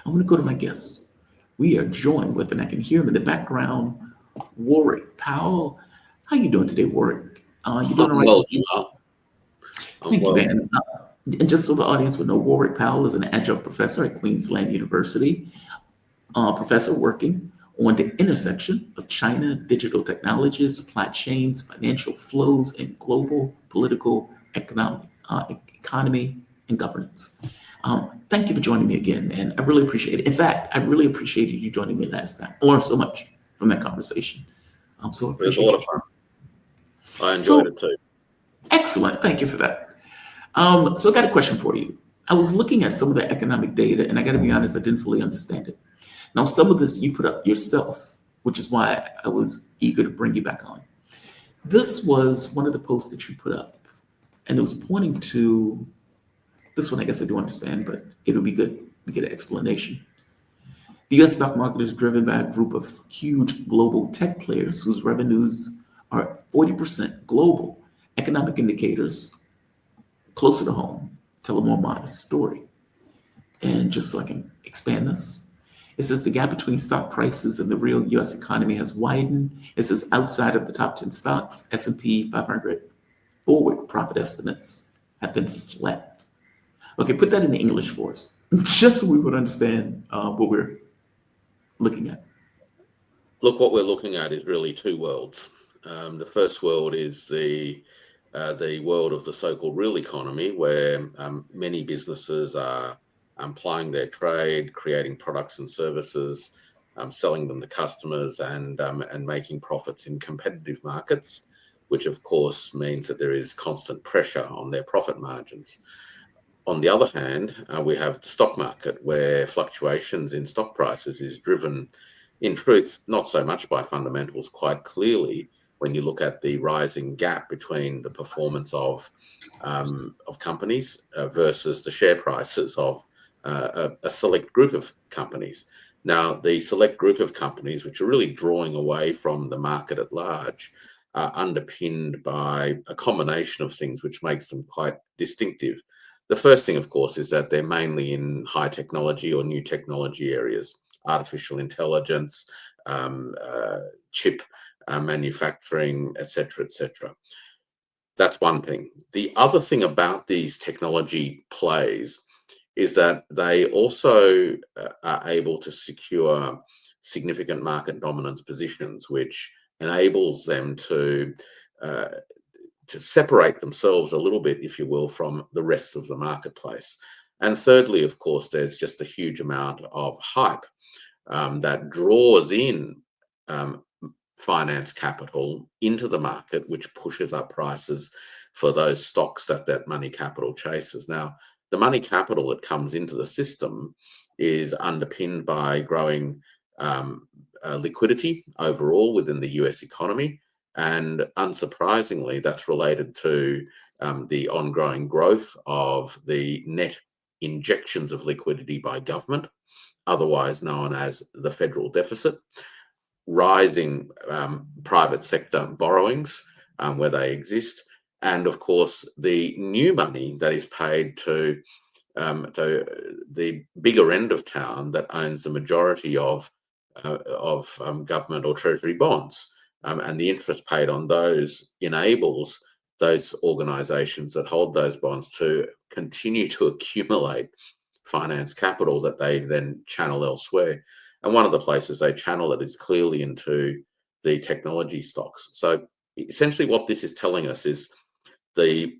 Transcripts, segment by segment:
I'm going to go to my guests. We are joined with, and I can hear him in the background, Warwick Powell. How you doing today, Warwick? You doing I'm all right? well, Jamal. I'm Thank you, well. man. And just so the audience would know, Warwick Powell is an adjunct professor at Queensland University, professor working on the intersection of China, digital technologies, supply chains, financial flows, and global political economy and governance. Thank you for joining me again, man. I really appreciate it. In fact, I really appreciated you joining me last time. I learned so much from that conversation. So I It was a appreciate lot you. of fun. I enjoyed So it too. excellent. Thank you for that. So I got a question for you. I was looking at some of the economic data, and I got to be honest, I didn't fully understand it. Now, some of this you put up yourself, which is why I was eager to bring you back on. This was one of the posts that you put up, and it was pointing to this one. I guess I do understand, but it would be good to get an explanation. The US stock market is driven by a group of huge global tech players whose revenues are 40% global. Economic indicators closer to home tell a more modest story. And just so I can expand this, it says the gap between stock prices and the real US economy has widened. It says outside of the top 10 stocks, S&P 500 forward profit estimates have been flat. Okay, put that in English for us, just so we would understand what we're looking at. Look, what we're looking at is really two worlds. The first world is the world of the so-called real economy, where many businesses are plying their trade, creating products and services, selling them to customers, and making profits in competitive markets, which of course means that there is constant pressure on their profit margins. On the other hand, we have the stock market, where fluctuations in stock prices is driven, in truth, not so much by fundamentals. Quite clearly, when you look at the rising gap between the performance of companies versus the share prices of a select group of companies. Now, the select group of companies, which are really drawing away from the market at large, are underpinned by a combination of things which makes them quite distinctive. The first thing, of course, is that they're mainly in high technology or new technology areas, artificial intelligence, chip manufacturing, etc., etc. That's one thing. The other thing about these technology plays is that they also are able to secure significant market dominance positions, which enables them to separate themselves a little bit, if you will, from the rest of the marketplace. And thirdly, of course, there's just a huge amount of hype that draws in finance capital into the market, which pushes up prices for those stocks that money capital chases. Now, the money capital that comes into the system is underpinned by growing liquidity overall within the US economy. And unsurprisingly, that's related to the ongoing growth of the net injections of liquidity by government, otherwise known as the federal deficit, rising private sector borrowings where they exist, and of course the new money that is paid to the bigger end of town that owns the majority of government or treasury bonds. And the interest paid on those enables those organisations that hold those bonds to continue to accumulate finance capital that they then channel elsewhere. And one of the places they channel it is clearly into the technology stocks. So essentially what this is telling us is the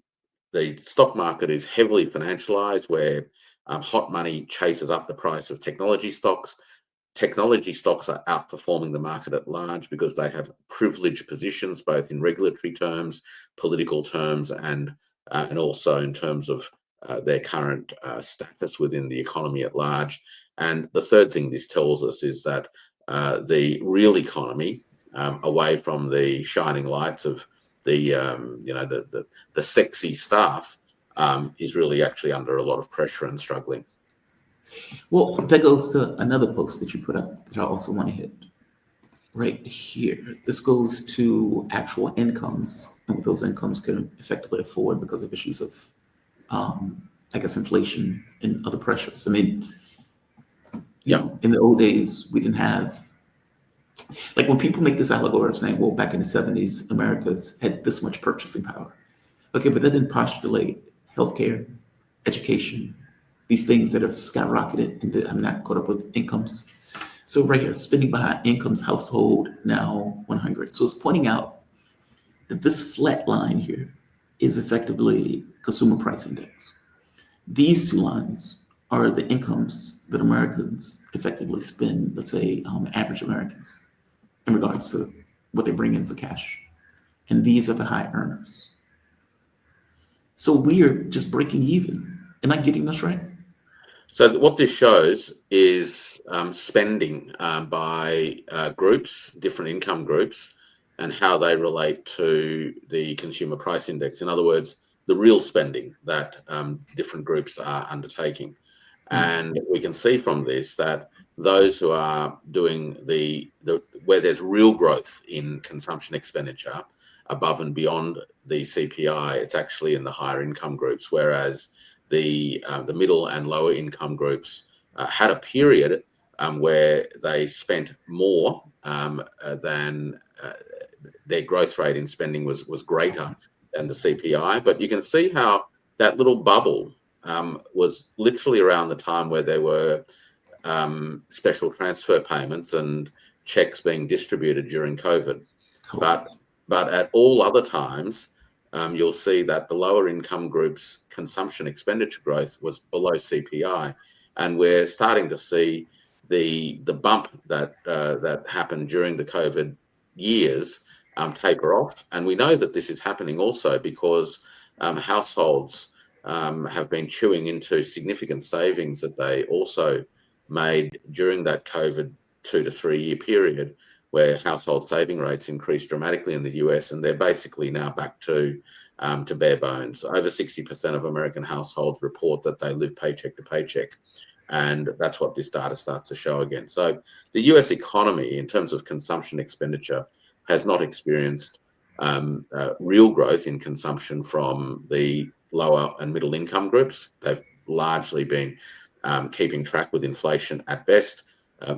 stock market is heavily financialized, where hot money chases up the price of technology stocks. Technology stocks are outperforming the market at large because they have privileged positions, both in regulatory terms, political terms, and also in terms of their current status within the economy at large. And the third thing this tells us is that the real economy, away from the shining lights of the sexy stuff, is really actually under a lot of pressure and struggling. Well, that goes to another post that you put up that I also want to hit right here. This goes to actual incomes and what those incomes can effectively afford because of issues of, I guess, inflation and other pressures. I mean, Yeah. In the old days, we didn't have, like when people make this allegory of saying, well, back in the 70s, America's had this much purchasing power. Okay, but that didn't postulate healthcare, education, these things that have skyrocketed and that have not caught up with incomes. So right here, spending behind incomes household now 100. So it's pointing out that this flat line here is effectively consumer price index. These two lines are the incomes that Americans effectively spend, let's say average Americans, in regards to what they bring in for cash. And these are the high earners. So we're just breaking even. Am I getting this right? So what this shows is spending by groups, different income groups, and how they relate to the consumer price index. In other words, the real spending that different groups are undertaking. And we can see from this that those who are doing where there's real growth in consumption expenditure above and beyond the CPI, it's actually in the higher income groups, whereas the middle and lower income groups had a period where they spent more than their growth rate in spending was greater than the CPI. But you can see how that little bubble was literally around the time where there were special transfer payments and checks being distributed during COVID. But at all other times, you'll see that the lower income groups' consumption expenditure growth was below CPI, and we're starting to see the bump that happened during the COVID years taper off. And we know that this is happening also because households have been chewing into significant savings that they also made during that COVID 2 to 3 year period, where household saving rates increased dramatically in the US, and they're basically now back to bare bones. Over 60% of American households report that they live paycheck to paycheck, and that's what this data starts to show again. So the US economy, in terms of consumption expenditure, has not experienced real growth in consumption from the lower and middle income groups. They've largely been keeping track with inflation at best.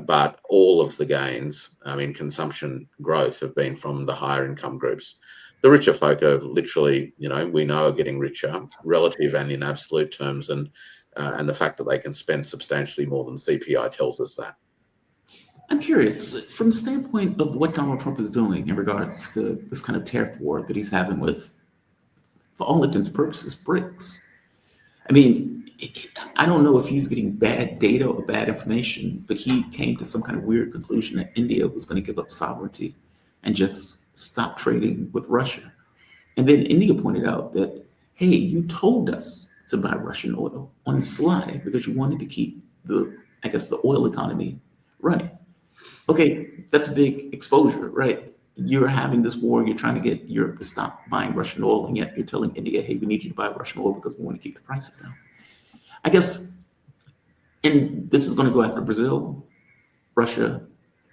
But all of the gains in consumption growth have been from the higher income groups. The richer folk are literally, we know are getting richer, relative and in absolute terms, and the fact that they can spend substantially more than CPI tells us that. I'm curious, from the standpoint of what Donald Trump is doing in regards to this kind of tariff war that he's having with, for all intents and purposes, BRICS. I mean, I don't know if he's getting bad data or bad information, but he came to some kind of weird conclusion that India was going to give up sovereignty and just stop trading with Russia. And then India pointed out that, hey, you told us to buy Russian oil on the sly because you wanted to keep the oil economy running. Okay, that's a big exposure, right? You're having this war, you're trying to get Europe to stop buying Russian oil, and yet you're telling India, hey, we need you to buy Russian oil because we want to keep the prices down. I guess, and this is going to go after Brazil, Russia,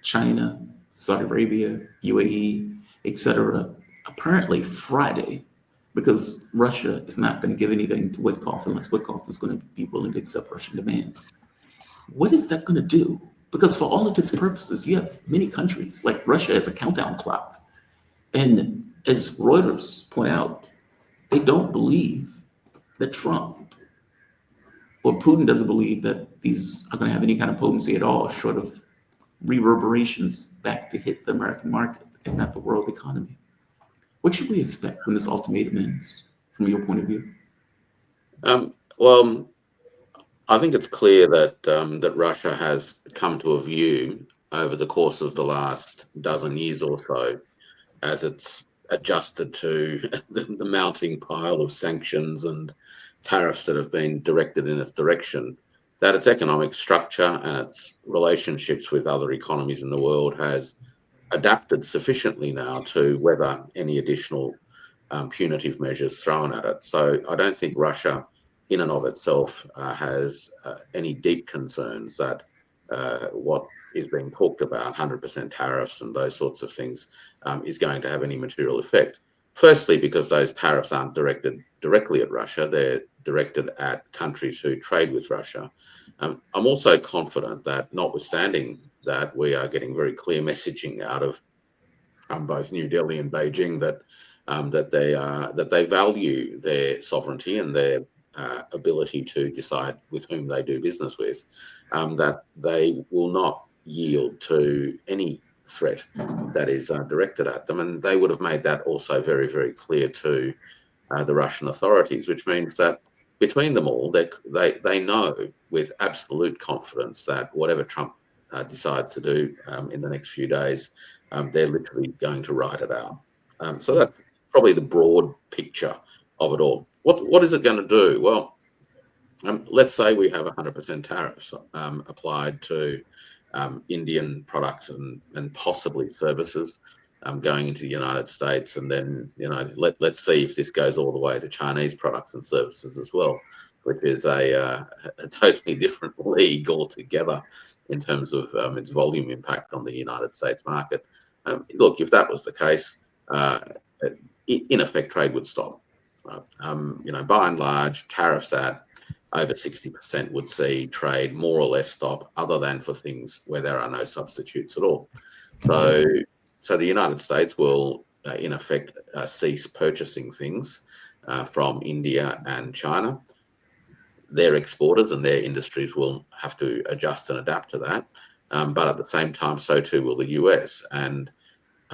China, Saudi Arabia, UAE, etc. Apparently Friday, because Russia is not going to give anything to Witkoff unless Witkoff is going to be willing to accept Russian demands. What is that going to do? Because for all intents and purposes, you have many countries, like Russia as a countdown clock. And as Reuters point out, they don't believe that Trump or Putin doesn't believe that these are going to have any kind of potency at all, short of reverberations back to hit the American market, if not the world economy. What should we expect when this ultimatum ends, from your point of view? Well, I think it's clear that that Russia has come to a view over the course of the last dozen years or so, as it's adjusted to the mounting pile of sanctions and tariffs that have been directed in its direction, that its economic structure and its relationships with other economies in the world has adapted sufficiently now to weather any additional punitive measures thrown at it. So I don't think Russia in and of itself has any deep concerns that what is being talked about, 100% tariffs and those sorts of things, is going to have any material effect. Firstly, because those tariffs aren't directed directly at Russia, they're directed at countries who trade with Russia. I'm also confident that, notwithstanding that, we are getting very clear messaging out of both New Delhi and Beijing that they value their sovereignty and their ability to decide with whom they do business with, that they will not yield to any threat that is directed at them. And they would have made that also very, very clear to the Russian authorities, which means that between them all, they know with absolute confidence that whatever Trump decides to do in the next few days, they're literally going to ride it out. So that's probably the broad picture of it all. What is it going to do? Well, let's say we have 100% tariffs applied to Indian products and possibly services going into the United States, and then let's see if this goes all the way to Chinese products and services as well, which is a totally different league altogether in terms of its volume impact on the United States market. Look, if that was the case, in effect, trade would stop. By and large, tariffs at over 60% would see trade more or less stop, other than for things where there are no substitutes at all. So the United States will, in effect, cease purchasing things from India and China. Their exporters and their industries will have to adjust and adapt to that. But at the same time, so too will the US. And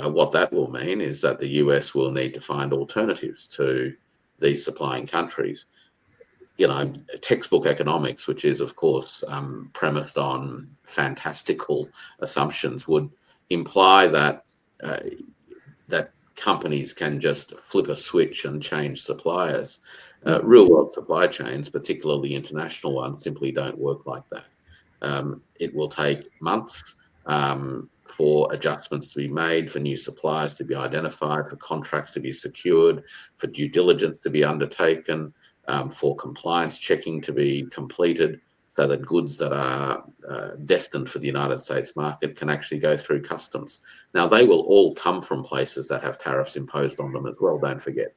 what that will mean is that the US will need to find alternatives to these supplying countries. Textbook economics, which is, of course, premised on fantastical assumptions, would imply that that companies can just flip a switch and change suppliers. Real world supply chains, particularly international ones, simply don't work like that. It will take months for adjustments to be made, for new suppliers to be identified, for contracts to be secured, for due diligence to be undertaken, for compliance checking to be completed, so that goods that are destined for the United States market can actually go through customs. Now, they will all come from places that have tariffs imposed on them as well, don't forget.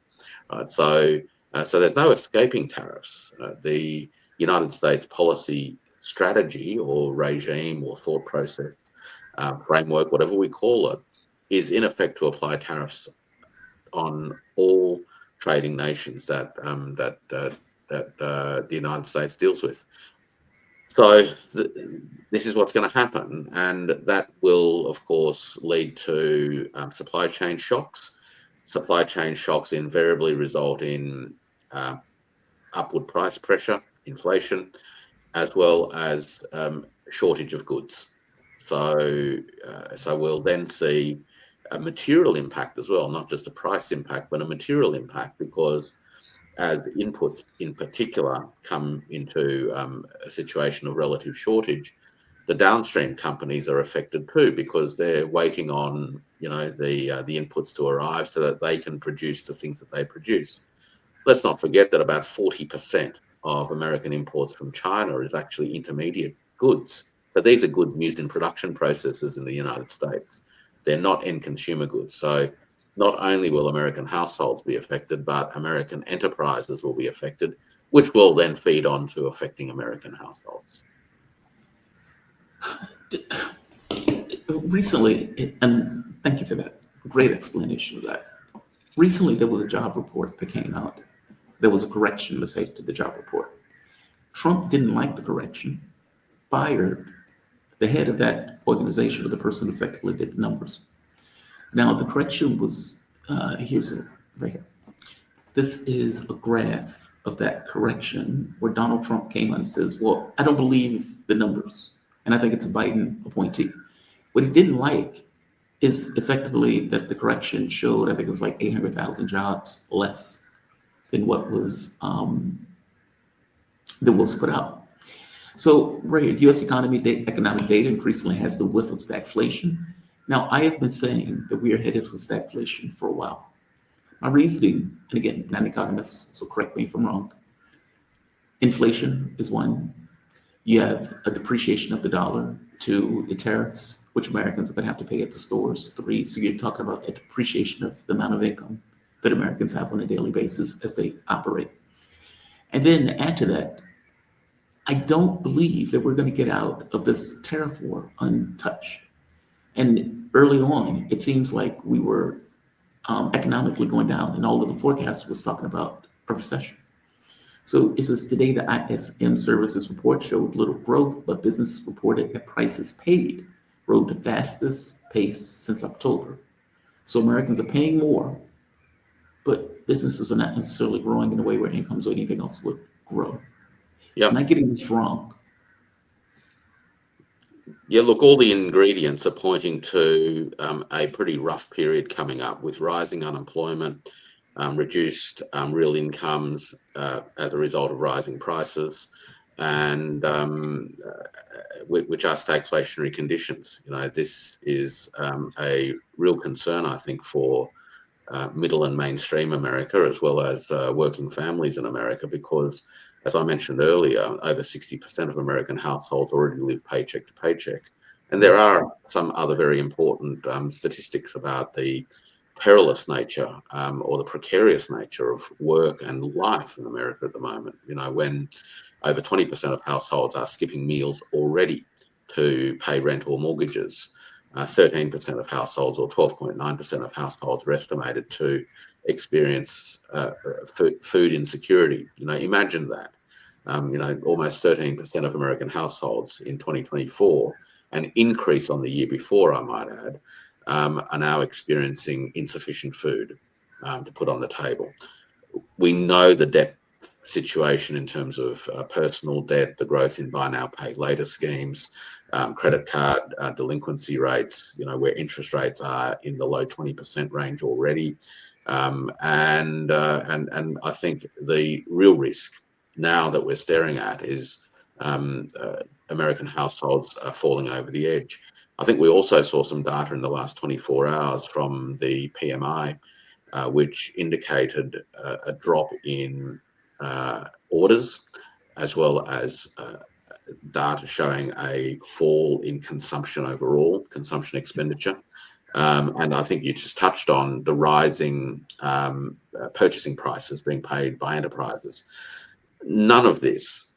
Right? So there's no escaping tariffs. The United States policy strategy or regime or thought process, framework, whatever we call it, is in effect to apply tariffs on all trading nations that the United States deals with. So this is what's going to happen, and that will, of course, lead to supply chain shocks. Supply chain shocks invariably result in upward price pressure, inflation, as well as shortage of goods. So we'll then see a material impact as well, not just a price impact, but a material impact, because as inputs in particular come into a situation of relative shortage, the downstream companies are affected too, because they're waiting on the inputs to arrive so that they can produce the things that they produce. Let's not forget that about 40% of American imports from China is actually intermediate goods. So these are goods used in production processes in the United States. They're not end consumer goods. So not only will American households be affected, but American enterprises will be affected, which will then feed on to affecting American households. Recently, and thank you for that great explanation of that. Recently, there was a job report that came out. There was a correction, let's say, to the job report. Trump didn't like the correction, fired the head of that organization, or the person who effectively did the numbers. Now, the correction was, here's it right here. This is a graph of that correction where Donald Trump came on and says, well, I don't believe the numbers. And I think it's a Biden appointee. What he didn't like is effectively that the correction showed, I think it was like 800,000 jobs less than what was put out. So right here, U.S. economic data increasingly has the whiff of stagflation. Now, I have been saying that we are headed for stagflation for a while. My reasoning, and again, not an economist, so correct me if I'm wrong. Inflation is one. You have a depreciation of the dollar. 2, the tariffs, which Americans are going to have to pay at the stores. 3, so you're talking about a depreciation of the amount of income that Americans have on a daily basis as they operate. And then add to that, I don't believe that we're going to get out of this tariff war untouched. And early on, it seems like we were economically going down, and all of the forecasts was talking about a recession. So it says today the ISM services report showed little growth, but business reported that prices paid rose the fastest pace since October. So Americans are paying more, but businesses are not necessarily growing in a way where incomes or anything else would grow. Yeah. Am I getting this wrong? Yeah, look, all the ingredients are pointing to a pretty rough period coming up with rising unemployment, reduced real incomes as a result of rising prices, and which are stagflationary conditions. This is a real concern, I think, for middle and mainstream America, as well as working families in America, because, as I mentioned earlier, over 60% of American households already live paycheck to paycheck. And there are some other very important statistics about the perilous nature or the precarious nature of work and life in America at the moment. When over 20% of households are skipping meals already to pay rent or mortgages. 13% of households, or 12.9% of households, are estimated to experience food insecurity. Imagine that. Almost 13% of American households in 2024, an increase on the year before, I might add, are now experiencing insufficient food to put on the table. We know the debt situation in terms of personal debt, the growth in buy now, pay later schemes, credit card delinquency rates, where interest rates are in the low 20% range already. And I think the real risk now that we're staring at is American households are falling over the edge. I think we also saw some data in the last 24 hours from the PMI, which indicated a drop in orders, as well as data showing a fall in consumption overall, consumption expenditure. And I think you just touched on the rising purchasing prices being paid by enterprises. None of this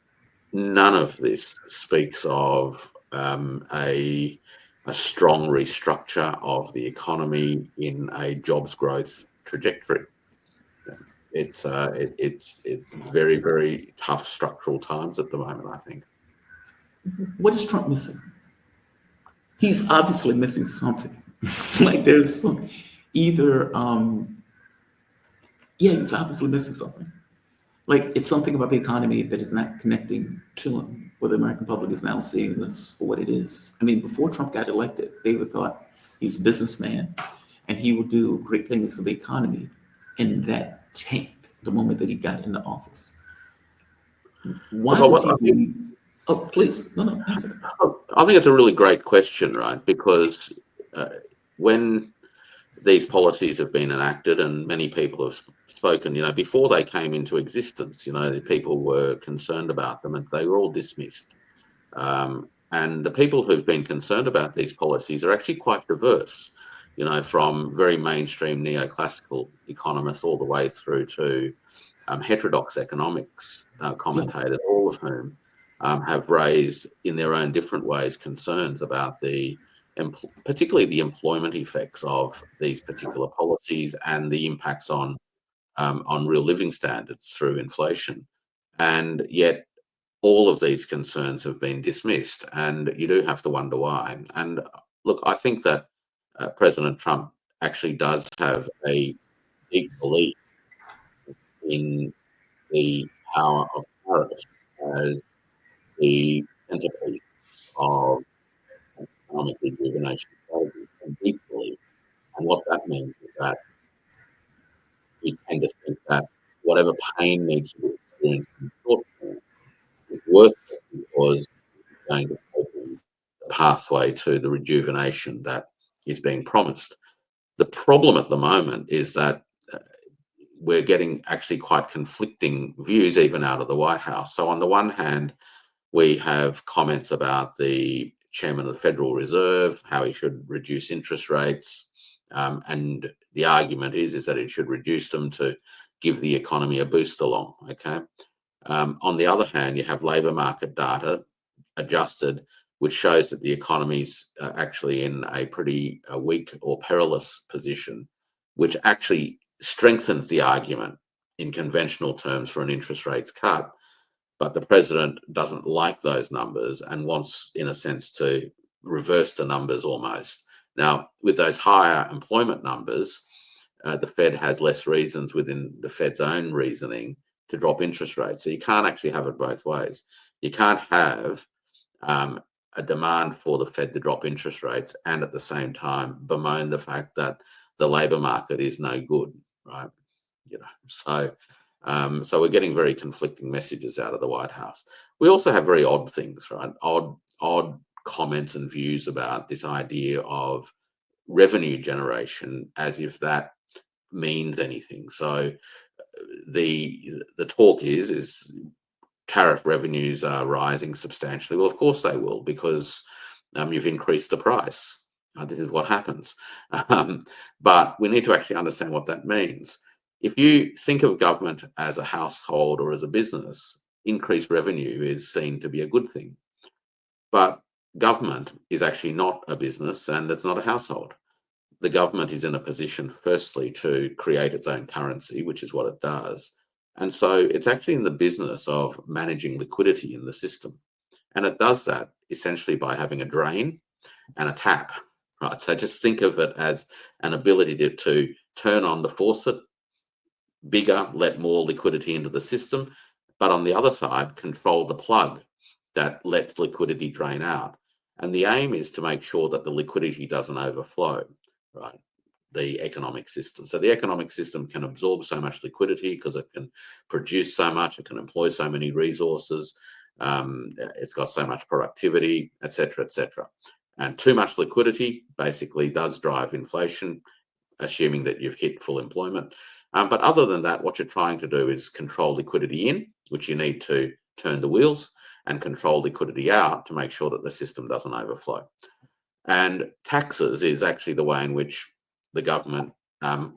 speaks of a strong restructure of the economy in a jobs growth trajectory. It's very, very tough structural times at the moment, I think. What is Trump missing? He's obviously missing something. Like there's some either he's obviously missing something. Like it's something about the economy that is not connecting to him, where the American public is now seeing this for what it is. I mean, before Trump got elected, they would thought he's a businessman and he will do great things for the economy. And that tanked the moment that he got into office. Why does he oh, please. No, answer. I think it's a really great question, right? Because when these policies have been enacted, and many people have spoken, before they came into existence, the people were concerned about them and they were all dismissed. And the people who've been concerned about these policies are actually quite diverse, from very mainstream neoclassical economists all the way through to heterodox economics commentators, all of whom have raised in their own different ways concerns about particularly the employment effects of these particular policies and the impacts on real living standards through inflation. And yet all of these concerns have been dismissed, and you do have to wonder why. And look, I think that President Trump actually does have a deep belief in the power of tariffs as the centerpiece of economic rejuvenation strategy, and deep belief. And what that means is that we tend to think that whatever pain needs to be experienced in the short term is worth it because it's going to open the pathway to the rejuvenation that is being promised. The problem at the moment is that we're getting actually quite conflicting views even out of the White House. So on the one hand, we have comments about the chairman of the Federal Reserve, how he should reduce interest rates. And the argument is that it should reduce them to give the economy a boost along, okay? On the other hand, you have labour market data adjusted, which shows that the economy's actually in a pretty weak or perilous position, which actually strengthens the argument in conventional terms for an interest rates cut. But the president doesn't like those numbers and wants, in a sense, to reverse the numbers almost. Now, with those higher employment numbers, the Fed has less reasons within the Fed's own reasoning to drop interest rates. So you can't actually have it both ways. You can't have a demand for the Fed to drop interest rates and at the same time bemoan the fact that the labour market is no good, right? So we're getting very conflicting messages out of the White House. We also have very odd things, right? Odd comments and views about this idea of revenue generation as if that means anything. So the talk is tariff revenues are rising substantially. Well, of course they will, because you've increased the price. This is what happens. But we need to actually understand what that means. If you think of government as a household or as a business, increased revenue is seen to be a good thing. But government is actually not a business and it's not a household. The government is in a position, firstly, to create its own currency, which is what it does. And so it's actually in the business of managing liquidity in the system. And it does that essentially by having a drain and a tap, right? So just think of it as an ability to turn on the faucet bigger, let more liquidity into the system, but on the other side, control the plug that lets liquidity drain out. And the aim is to make sure that the liquidity doesn't overflow, right? The economic system. So the economic system can absorb so much liquidity because it can produce so much, it can employ so many resources, it's got so much productivity, etc., etc. And too much liquidity basically does drive inflation, assuming that you've hit full employment. But other than that, what you're trying to do is control liquidity in, which you need to turn the wheels, and control liquidity out to make sure that the system doesn't overflow. And taxes is actually the way in which the government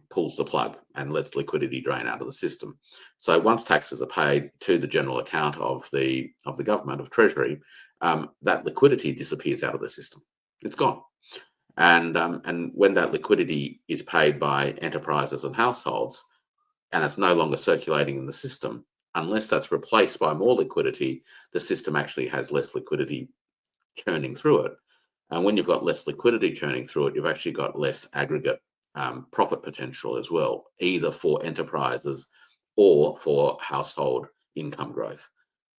pulls the plug and lets liquidity drain out of the system. So once taxes are paid to the general account of the government, of Treasury, that liquidity disappears out of the system. It's gone. And when that liquidity is paid by enterprises and households, and it's no longer circulating in the system, unless that's replaced by more liquidity, the system actually has less liquidity churning through it. And when you've got less liquidity churning through it, you've actually got less aggregate profit potential as well, either for enterprises or for household income growth.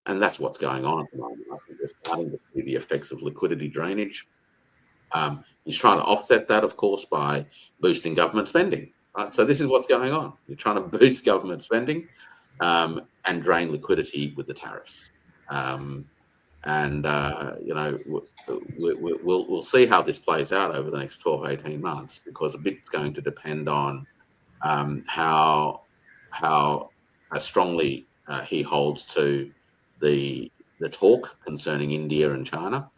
And that's what's going on at the moment. I think we're starting to see the effects of liquidity drainage. He's trying to offset that, of course, by boosting government spending. Right? So this is what's going on. You're trying to boost government spending and drain liquidity with the tariffs. We'll see how this plays out over the next 12, 18 months, because a bit's going to depend on how strongly he holds to the talk concerning India and China.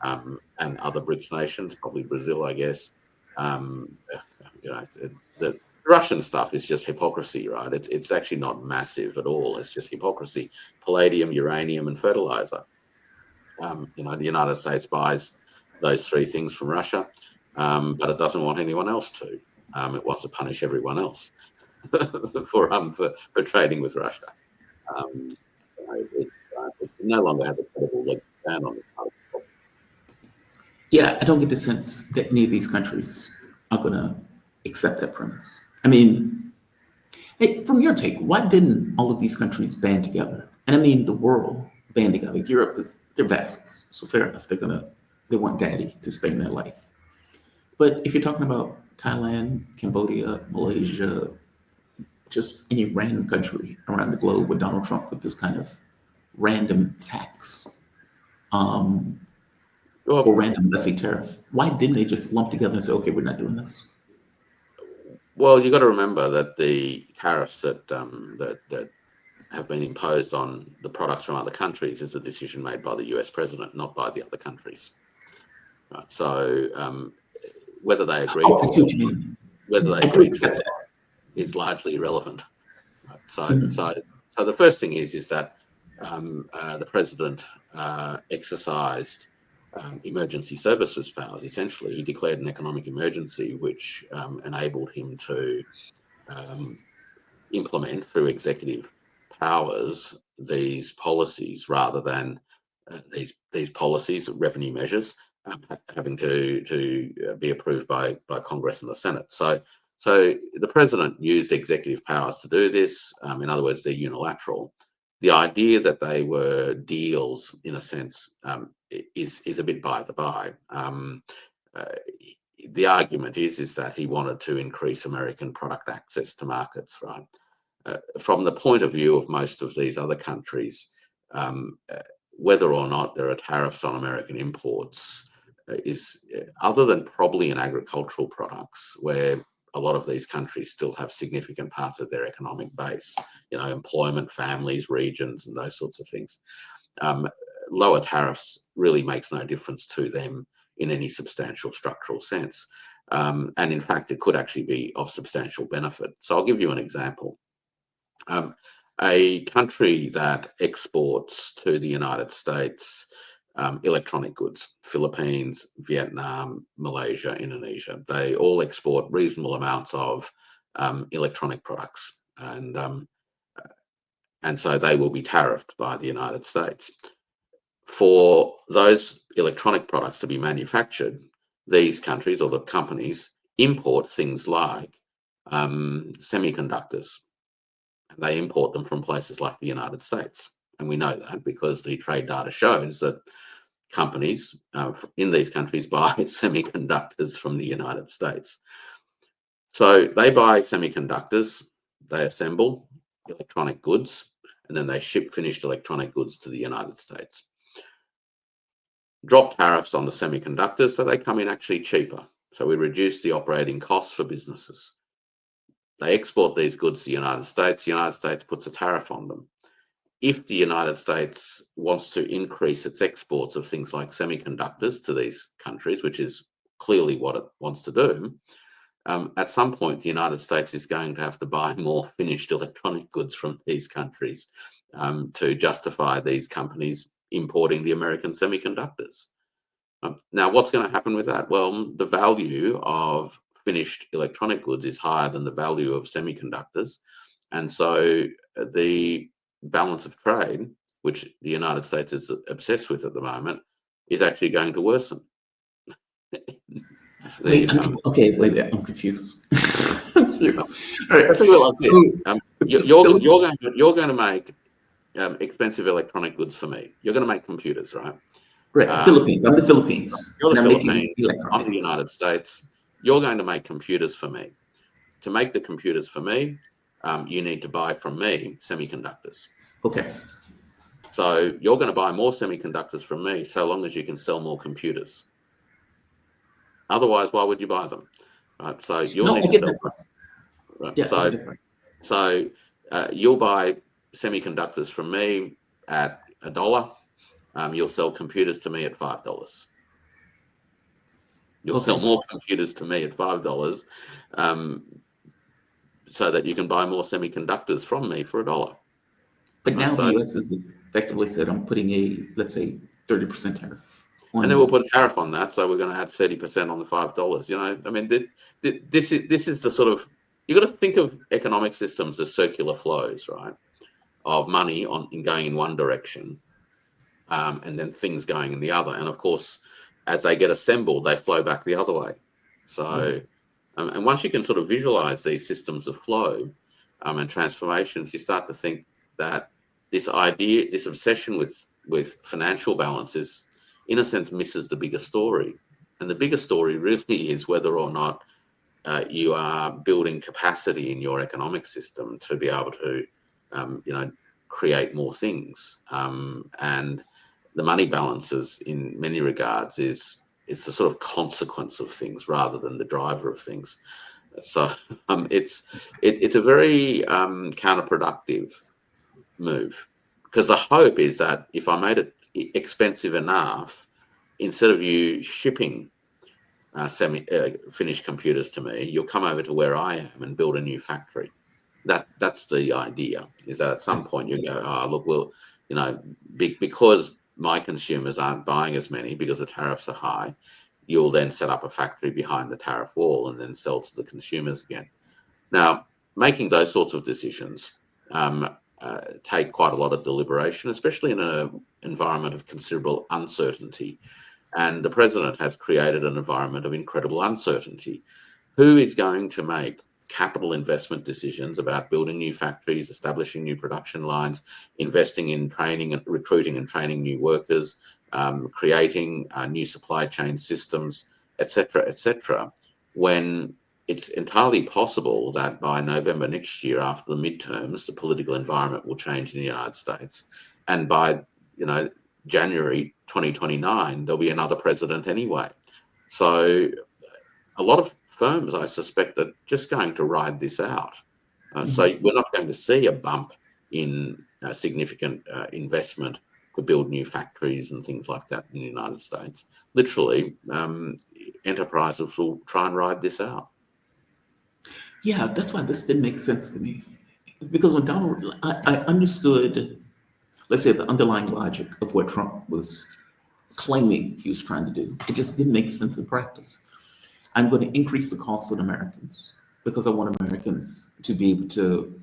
And other BRICS nations, probably Brazil, I guess. The Russian stuff is just hypocrisy, right? It's actually not massive at all. It's just hypocrisy. Palladium, uranium, and fertilizer. The United States buys those three things from Russia, but it doesn't want anyone else to. It wants to punish everyone else for trading with Russia. It no longer has a credible leg to stand on. Yeah, I don't get the sense that any of these countries are going to accept that premise. I mean, hey, from your take, why didn't all of these countries band together? And I mean, the world band together. Europe they're vassals, so fair enough. They want daddy to stay in their life. But if you're talking about Thailand, Cambodia, Malaysia, just any random country around the globe where Donald Trump put this kind of random tax, or random, let's say, tariff, why didn't they just lump together and say, okay, we're not doing this? Well, you've got to remember that the tariffs that have been imposed on the products from other countries is a decision made by the US president, not by the other countries. Right. So whether they agree to it is largely irrelevant. Right. So the first thing is that the president exercised emergency services powers. Essentially, he declared an economic emergency, which enabled him to implement through executive powers these policies, rather than these policies, revenue measures, having to be approved by Congress and the Senate. So the president used executive powers to do this. In other words, they're unilateral. The idea that they were deals, in a sense, is a bit by the by. The argument is that he wanted to increase American product access to markets, right? From the point of view of most of these other countries, whether or not there are tariffs on American imports is, other than probably in agricultural products, where a lot of these countries still have significant parts of their economic base, employment, families, regions, and those sorts of things. Lower tariffs really makes no difference to them in any substantial structural sense. And in fact, it could actually be of substantial benefit. So I'll give you an example. A country that exports to the United States electronic goods, Philippines, Vietnam, Malaysia, Indonesia, they all export reasonable amounts of electronic products, and so they will be tariffed by the United States. For those electronic products to be manufactured, these countries, or the companies, import things like semiconductors. They import them from places like the United States. And we know that because the trade data shows that companies in these countries buy semiconductors from the United States. So they buy semiconductors, they assemble electronic goods, and then they ship finished electronic goods to the United States. Drop tariffs on the semiconductors, so they come in actually cheaper. So we reduce the operating costs for businesses. They export these goods to the United States. The United States puts a tariff on them. If the United States wants to increase its exports of things like semiconductors to these countries, which is clearly what it wants to do, at some point, the United States is going to have to buy more finished electronic goods from these countries to justify these companies importing the American semiconductors. Now, what's going to happen with that? Well, the value of finished electronic goods is higher than the value of semiconductors. And so the balance of trade, which the United States is obsessed with at the moment, is actually going to worsen. Wait, I'm confused. Confused. All right. You're going to make expensive electronic goods for me. You're going to make computers, right? Right. Philippines. I'm the Philippines. You're the Philippines. I'm the United States. You're going to make computers for me. To make the computers for me, you need to buy from me semiconductors. Okay. So you're going to buy more semiconductors from me so long as you can sell more computers. Otherwise, why would you buy them? Right. So you'll need to sell them. Right? Yeah, so you'll buy semiconductors from me at $1. You'll sell computers to me at $5. You'll sell more computers to me at $5, so that you can buy more semiconductors from me for $1. But now the U.S. has effectively said, I'm putting let's say, 30% tariff. And then we'll put a tariff on that, so we're going to add 30% on the $5. I mean, this is the sort of, you've got to think of economic systems as circular flows, right? Of money going in one direction, and then things going in the other. And of course, as they get assembled, they flow back the other way. So, and once you can sort of visualize these systems of flow and transformations, you start to think that this obsession with financial balances, in a sense, misses the bigger story. And the bigger story really is whether or not you are building capacity in your economic system to be able to, create more things. And the money balances, in many regards, is the sort of consequence of things rather than the driver of things. So it's a very counterproductive move, because the hope is that if I made it expensive enough, instead of you shipping finished computers to me, you'll come over to where I am and build a new factory. That's the idea, is that at some point you go, look, because my consumers aren't buying as many because the tariffs are high, you'll then set up a factory behind the tariff wall and then sell to the consumers again. Now, making those sorts of decisions take quite a lot of deliberation, especially in an environment of considerable uncertainty. And the president has created an environment of incredible uncertainty. Who is going to make capital investment decisions about building new factories, establishing new production lines, investing in training and recruiting and training new workers, creating new supply chain systems, etc., when it's entirely possible that by November next year, after the midterms, the political environment will change in the United States, and by January 2029, there'll be another president anyway. So a lot of firms, I suspect, are just going to ride this out. So we're not going to see a bump in significant investment to build new factories and things like that in the United States. Literally, enterprises will try and ride this out. Yeah, that's why this didn't make sense to me. Because when I understood, let's say, the underlying logic of what Trump was claiming he was trying to do. It just didn't make sense in practice. I'm going to increase the cost on Americans because I want Americans to be able to,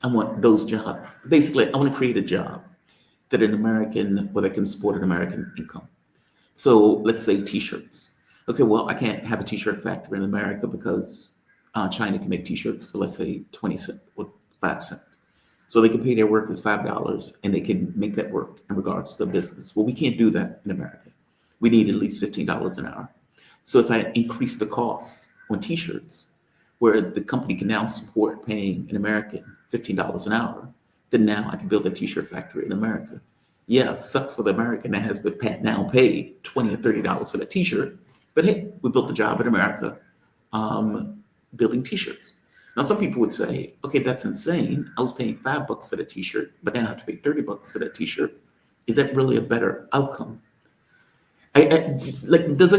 I want those jobs. Basically, I want to create a job that an American, where they can support an American income. So let's say t-shirts. Okay, well, I can't have a t-shirt factory in America because China can make t-shirts for, let's say, 20 cents or 5 cents. So they can pay their workers $5 and they can make that work in regards to business. Well, we can't do that in America. We need at least $15 an hour. So if I increase the cost on t-shirts, where the company can now support paying an American $15 an hour, then now I can build a t-shirt factory in America. Yeah, it sucks for the American that has to now pay $20 or $30 for that t-shirt. But hey, we built the job in America building t-shirts. Now, some people would say, okay, that's insane. I was paying $5 for the t-shirt, but then I have to pay $30 for that t-shirt. Is that really a better outcome? Like, does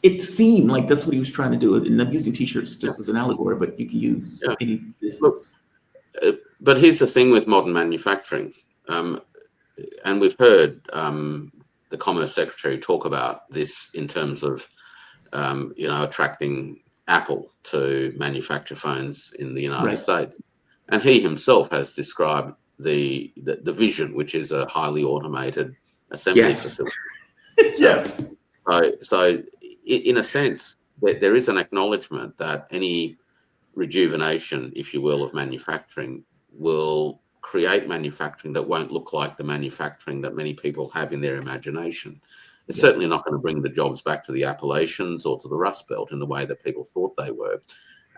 it seem like that's what he was trying to do? And I'm using t-shirts just as an allegory, but you can use any business. Look, but here's the thing with modern manufacturing. And we've heard the Commerce Secretary talk about this in terms of, attracting Apple to manufacture phones in the United States. And he himself has described the vision, which is a highly automated assembly facility. Yes. So in a sense, there is an acknowledgement that any rejuvenation, if you will, of manufacturing will create manufacturing that won't look like the manufacturing that many people have in their imagination. It's certainly not going to bring the jobs back to the Appalachians or to the Rust Belt in the way that people thought they were.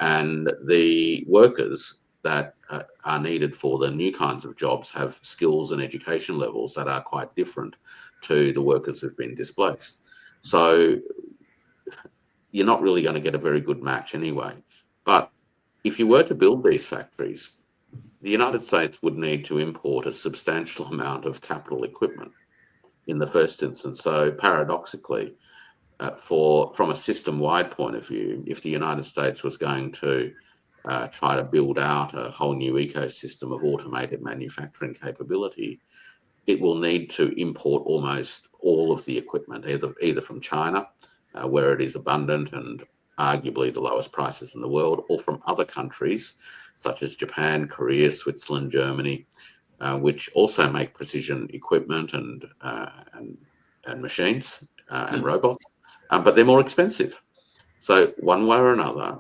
And the workers that are needed for the new kinds of jobs have skills and education levels that are quite different to the workers who've been displaced. So you're not really going to get a very good match anyway. But if you were to build these factories, the United States would need to import a substantial amount of capital equipment in the first instance. So paradoxically, from a system-wide point of view, if the United States was going to try to build out a whole new ecosystem of automated manufacturing capability, it will need to import almost all of the equipment, either from China, where it is abundant and arguably the lowest prices in the world, or from other countries such as Japan, Korea, Switzerland, Germany, which also make precision equipment and machines and robots, but they're more expensive. So one way or another,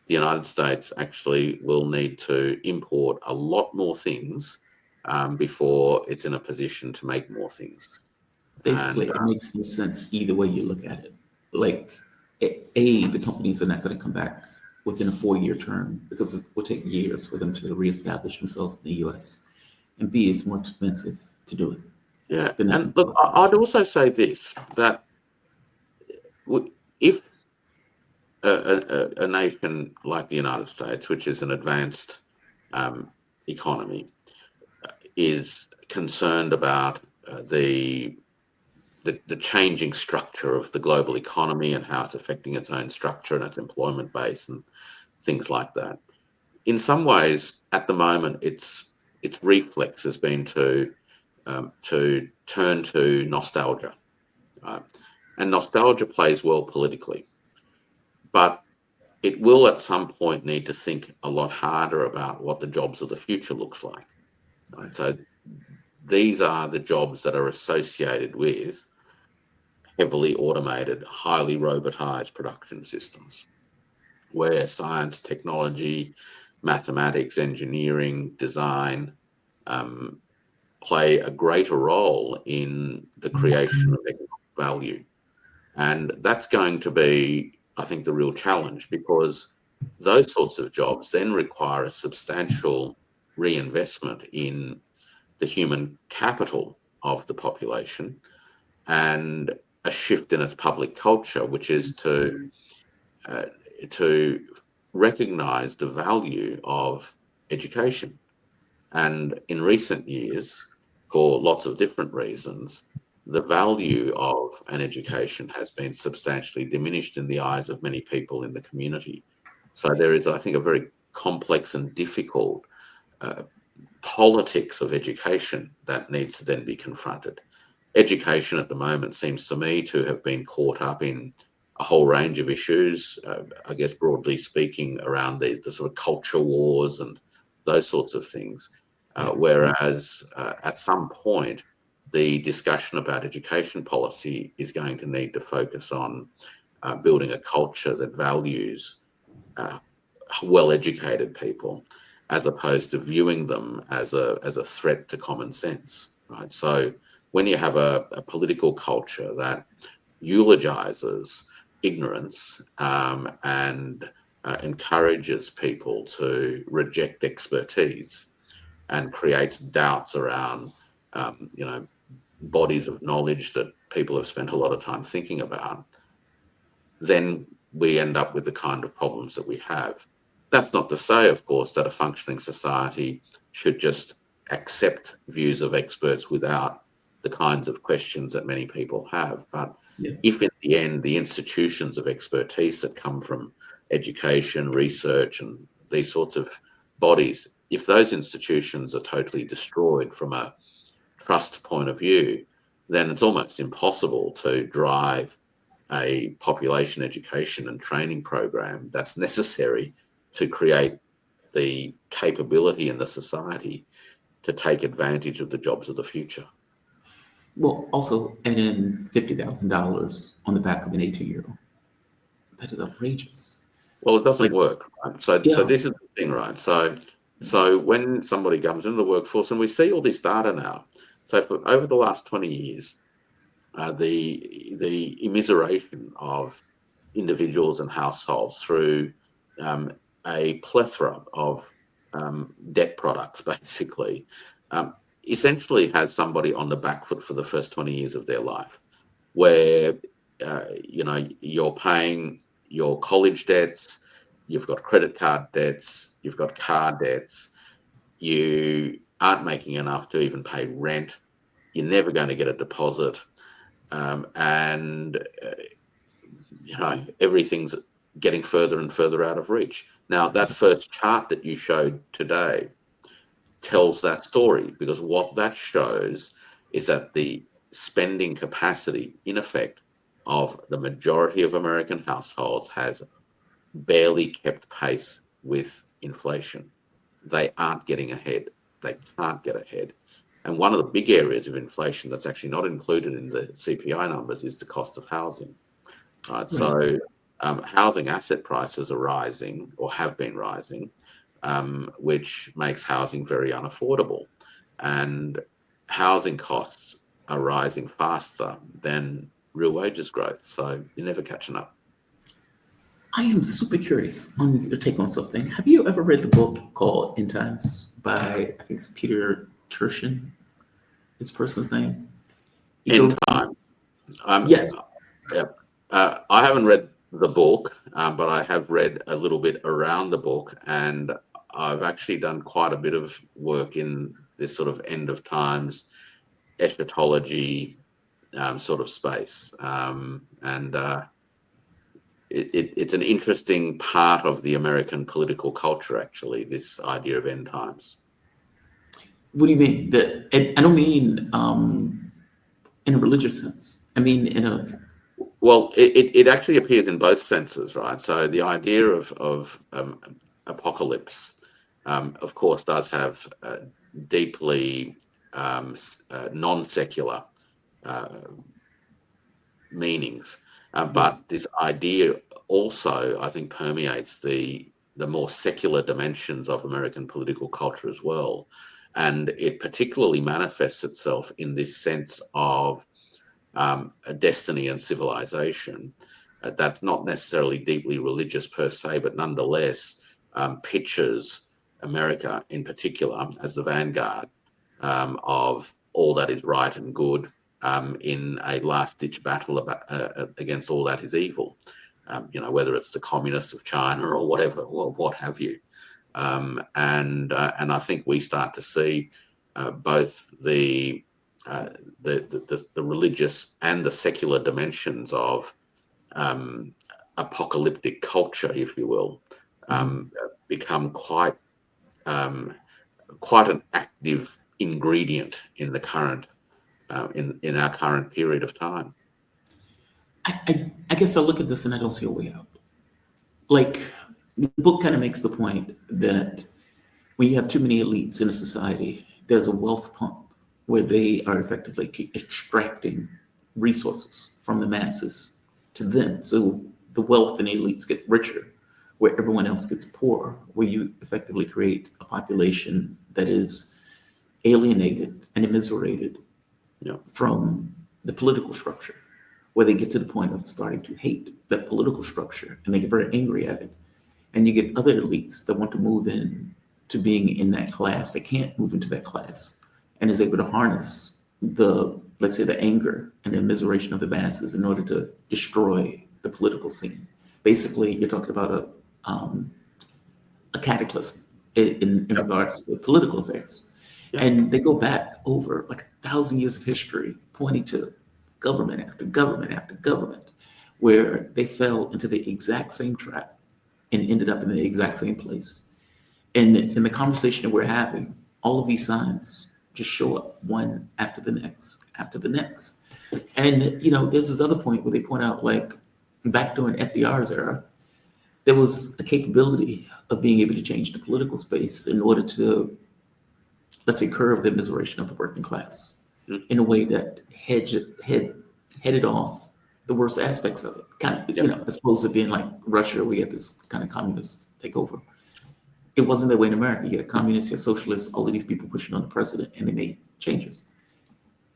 the United States actually will need to import a lot more things before it's in a position to make more things. Basically, it makes no sense either way you look at it. Like, the companies are not going to come back within a 4-year term because it will take years for them to reestablish themselves in the U.S. And B, it's more expensive to do it. Yeah, and look, I'd also say this, that if a nation like the United States, which is an advanced economy, is concerned about the changing structure of the global economy and how it's affecting its own structure and its employment base and things like that. In some ways, at the moment, it's its reflex has been to turn to nostalgia, right? And nostalgia plays well politically, but it will at some point need to think a lot harder about what the jobs of the future looks like. Right? So these are the jobs that are associated with heavily automated, highly robotized production systems, where science, technology, mathematics, engineering, design play a greater role in the creation of economic value. And that's going to be, I think, the real challenge, because those sorts of jobs then require a substantial reinvestment in the human capital of the population and a shift in its public culture, which is uh, to recognize the value of education. And in recent years, for lots of different reasons, the value of an education has been substantially diminished in the eyes of many people in the community. So there is, I think, a very complex and difficult uh, politics of education that needs to then be confronted. Education at the moment seems to me to have been caught up in a whole range of issues, I guess broadly speaking, around the sort of culture wars and those sorts of things. Whereas at some point, the discussion about education policy is going to need to focus on building a culture that values uh, well-educated people, as opposed to viewing them as a threat to common sense, right? So when you have a political culture that eulogizes ignorance and encourages people to reject expertise and creates doubts around, bodies of knowledge that people have spent a lot of time thinking about, then we end up with the kind of problems that we have. That's not to say, of course, that a functioning society should just accept views of experts without the kinds of questions that many people have. But Yeah. if in the end, the institutions of expertise that come from education, research, and these sorts of bodies, if those institutions are totally destroyed from a trust point of view, then it's almost impossible to drive a population education and training program that's necessary to create the capability in the society to take advantage of the jobs of the future. Well, also add in $50,000 on the back of an 18-year-old. That is outrageous. Well, it doesn't Like, work, right? So yeah, this is the thing, right? So when somebody comes into the workforce, and we see all this data now, so for over the last 20 years, the immiseration of individuals and households through a plethora of debt products, basically, um, essentially has somebody on the back foot for the first 20 years of their life, where you're paying your college debts, you've got credit card debts, you've got car debts, you aren't making enough to even pay rent, you're never going to get a deposit, and everything's getting further and further out of reach. Now, that first chart that you showed today tells that story, because what that shows is that the spending capacity, in effect, of the majority of American households has barely kept pace with inflation. They aren't getting ahead. They can't get ahead. And one of the big areas of inflation that's actually not included in the CPI numbers is the cost of housing. Right. right. So housing asset prices are rising, or have been rising, which makes housing very unaffordable. And housing costs are rising faster than real wages growth. So you're never catching up. I am super curious on your take on something. Have you ever read the book called In Times by, I think it's Peter Turchin, his person's name? He In goes, times. Um, yes. yeah. I haven't read the book, but I have read a little bit around the book, and I've actually done quite a bit of work in this sort of end of times eschatology sort of space, and it's an interesting part of the American political culture, actually, this idea of end times. What do you mean? That and I don't mean in a religious sense. I mean in a Well, it actually appears in both senses, right? So the idea of apocalypse, of course, does have deeply non-secular uh, meanings, yes, but this idea also, I think, permeates the more secular dimensions of American political culture as well, and it particularly manifests itself in this sense of a destiny and civilization. That's not necessarily deeply religious per se, but nonetheless pictures America in particular as the vanguard of all that is right and good in a last-ditch battle against all that is evil. Whether it's the communists of China or whatever, or what have you. And I think we start to see both the religious and the secular dimensions of apocalyptic culture, if you will, mhm. become um, quite an active ingredient in the current in our current period of time. I guess I look at this and I don't see a way out. Like the book kind of makes the point that when you have too many elites in a society, there's a wealth pump where they are effectively extracting resources from the masses to them. So the wealth and the elites get richer, where everyone else gets poorer, where you effectively create a population that is alienated and immiserated Yeah, from the political structure, where they get to the point of starting to hate that political structure and they get very angry at it. And you get other elites that want to move in to being in that class. They can't move into that class and is able to harness the, let's say, the anger and the immiseration of the masses in order to destroy the political scene. Basically, you're talking about a cataclysm in yeah, regards to political affairs. yeah, And they go back over like 1,000 years of history, pointing to government after government after government, where they fell into the exact same trap and ended up in the exact same place. And in the conversation that we're having, all of these signs just show up one after the next. And there's this other point where they point out, like back during FDR's era, there was a capability of being able to change the political space in order to, let's say, curb the immiseration of the working class mm, in a way that headed off the worst aspects of it. Kind of, yeah. as opposed to being like Russia, we had this kind of communist takeover. It wasn't that way in America. You had communists, you had socialists, all of these people pushing on the president, and they made changes.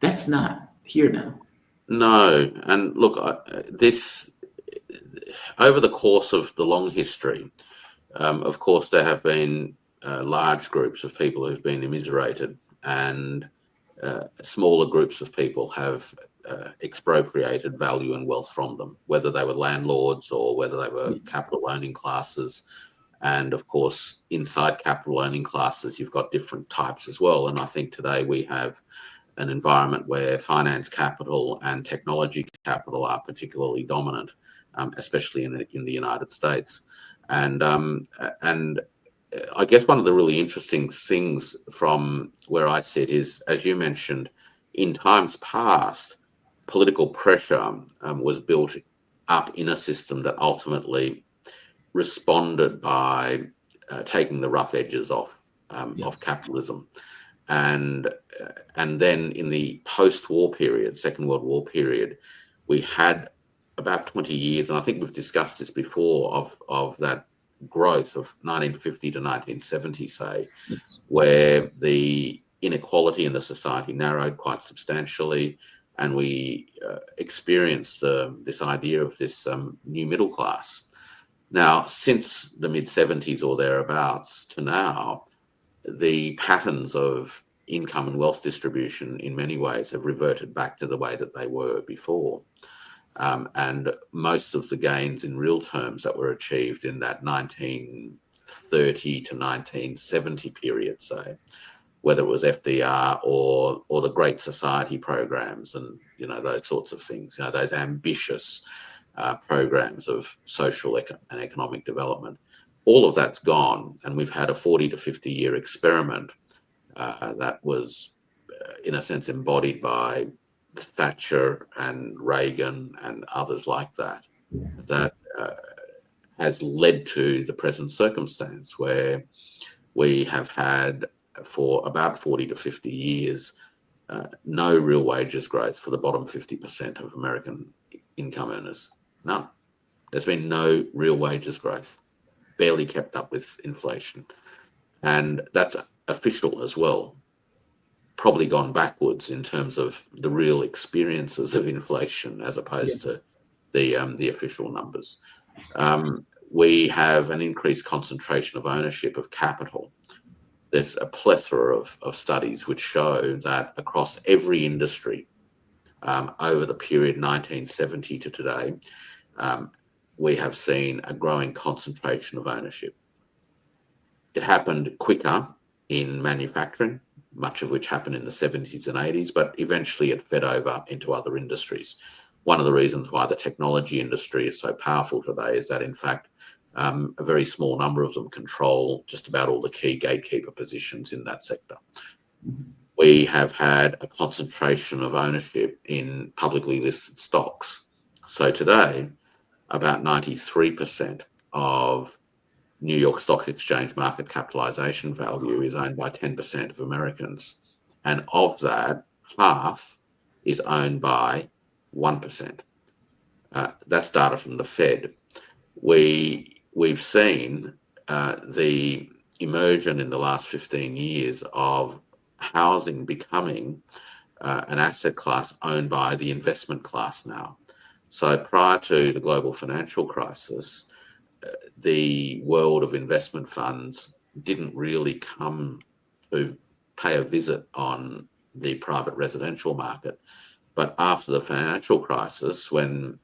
That's not here now. No, and look, this over the course of the long history, of course, there have been large groups of people who've been immiserated, and smaller groups of people have expropriated value and wealth from them, whether they were landlords or whether they were Yes. capital owning classes. And of course, inside capital owning classes, you've got different types as well. And I think today we have an environment where finance capital and technology capital are particularly dominant, especially in the United States. And I guess one of the really interesting things from where I sit is, as you mentioned, in times past, political pressure was built up in a system that ultimately responded by taking the rough edges off Yes. of capitalism. And and then in the post-war period, Second World War period, we had about 20 years, and I think we've discussed this before, of that growth of 1950 to 1970, say, Yes. where the inequality in the society narrowed quite substantially, and we experienced this idea of this new middle class. Now, since the mid 70s or thereabouts to now, the patterns of income and wealth distribution in many ways have reverted back to the way that they were before. And most of the gains in real terms that were achieved in that 1930 to 1970 period, say, whether it was FDR or the Great Society programs and those sorts of things, those ambitious programs of social and economic development, all of that's gone, and we've had a 40 to 50 year experiment that was, in a sense, embodied by Thatcher and Reagan and others like that, that has led to the present circumstance where we have had for about 40 to 50 years no real wages growth for the bottom 50% of American income earners. None. There's been no real wages growth, barely kept up with inflation. And that's official as well. Probably gone backwards in terms of the real experiences of inflation as opposed to the official numbers. We have an increased concentration of ownership of capital. There's a plethora of studies which show that across every industry over the period 1970 to today, we have seen a growing concentration of ownership. It happened quicker in manufacturing, much of which happened in the 70s and 80s, but eventually it fed over into other industries. One of the reasons why the technology industry is so powerful today is that, in fact, a very small number of them control just about all the key gatekeeper positions in that sector. We have had a concentration of ownership in publicly listed stocks. So today, about 93% of New York Stock Exchange market capitalization value is owned by 10% of Americans. And of that, half is owned by 1%. That's data from the Fed. We've seen the immersion in the last 15 years of housing becoming an asset class owned by the investment class now. So prior to the global financial crisis, the world of investment funds didn't really come to pay a visit on the private residential market. But after the financial crisis, when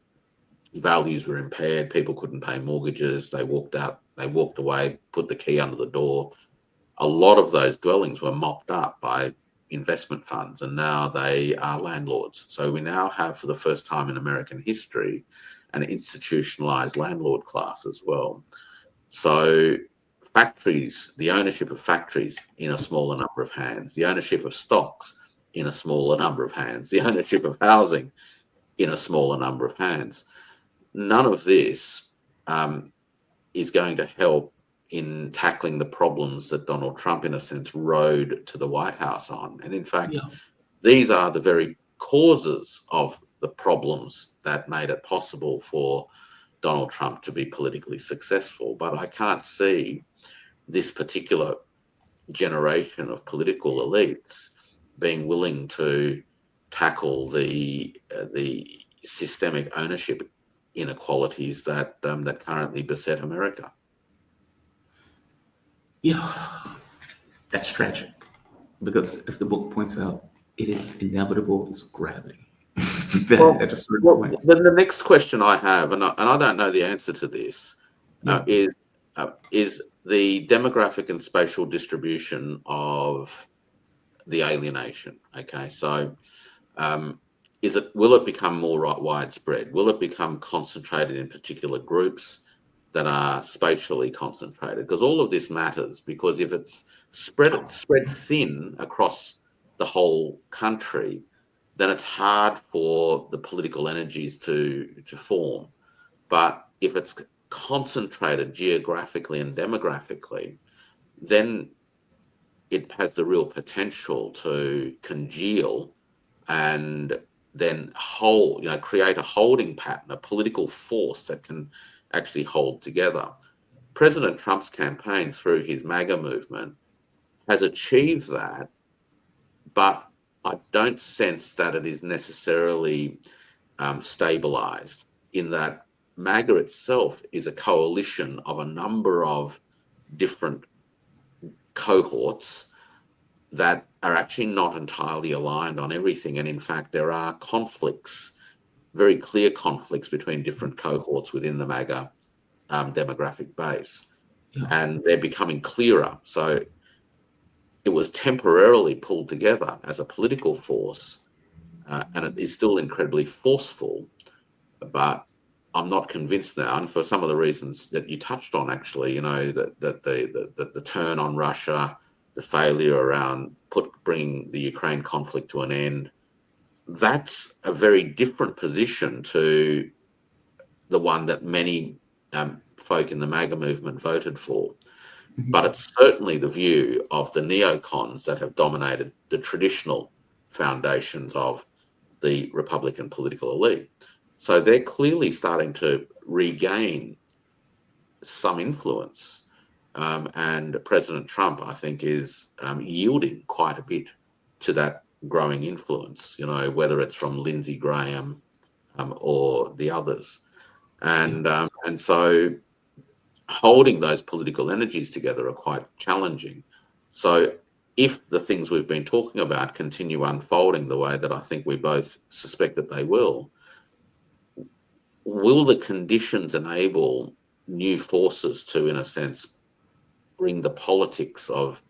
values were impaired, people couldn't pay mortgages, they walked away, put the key under the door. A lot of those dwellings were mopped up by investment funds, and now they are landlords. So we now have, for the first time in American history, an institutionalized landlord class as well. So factories, the ownership of factories in a smaller number of hands, the ownership of stocks in a smaller number of hands, the ownership of housing in a smaller number of hands. None of this is going to help in tackling the problems that Donald Trump, in a sense, rode to the White House on. And in fact, these are the very causes of the problems that made it possible for Donald Trump to be politically successful. But I can't see this particular generation of political elites being willing to tackle the systemic ownership inequalities that currently beset America. Yeah, that's tragic because, as the book points out, it is inevitable as gravity. At a certain point. Then the next question I have, and I don't know the answer to this, is the demographic and spatial distribution of the alienation. Okay, so will it become more widespread? Will it become concentrated in particular groups that are spatially concentrated? Because all of this matters, because if it's spread thin across the whole country, then it's hard for the political energies to form. But if it's concentrated geographically and demographically, then it has the real potential to congeal and then create a holding pattern, a political force that can actually hold together. President Trump's campaign through his MAGA movement has achieved that, but I don't sense that it is necessarily stabilized, in that MAGA itself is a coalition of a number of different cohorts that are actually not entirely aligned on everything. And in fact, there are conflicts, very clear conflicts between different cohorts within the MAGA demographic base. And they're becoming clearer. So it was temporarily pulled together as a political force, and it is still incredibly forceful, but I'm not convinced now, and for some of the reasons that you touched on, actually, that the turn on Russia, the failure around bringing the Ukraine conflict to an end, that's a very different position to the one that many folk in the MAGA movement voted for. But it's certainly the view of the neocons that have dominated the traditional foundations of the Republican political elite. So they're clearly starting to regain some influence. And President Trump, I think, is yielding quite a bit to that growing influence, whether it's from Lindsey Graham or the others. And so holding those political energies together are quite challenging. So if the things we've been talking about continue unfolding the way that I think we both suspect that they will the conditions enable new forces to, in a sense, bring the politics of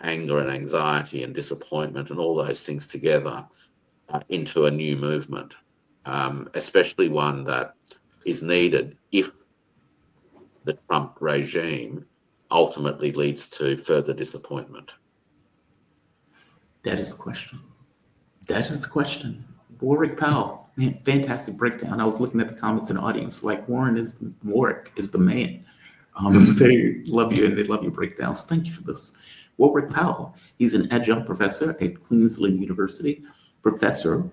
anger and anxiety and disappointment and all those things together into a new movement, especially one that is needed if the Trump regime ultimately leads to further disappointment? That is the question. That is the question. Warwick Powell, man, fantastic breakdown. I was looking at the comments in the audience, like Warwick is the man. They love you and they love your breakdowns. Thank you for this. Warwick Powell, he's an adjunct professor at Queensland University, professor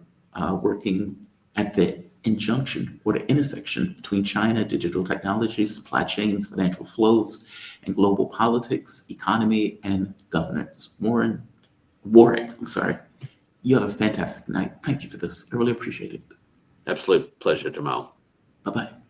working at the injunction or the intersection between China, digital technology, supply chains, financial flows, and global politics, economy, and governance. Warwick, you have a fantastic night. Thank you for this. I really appreciate it. Absolute pleasure, Jamal. Bye-bye.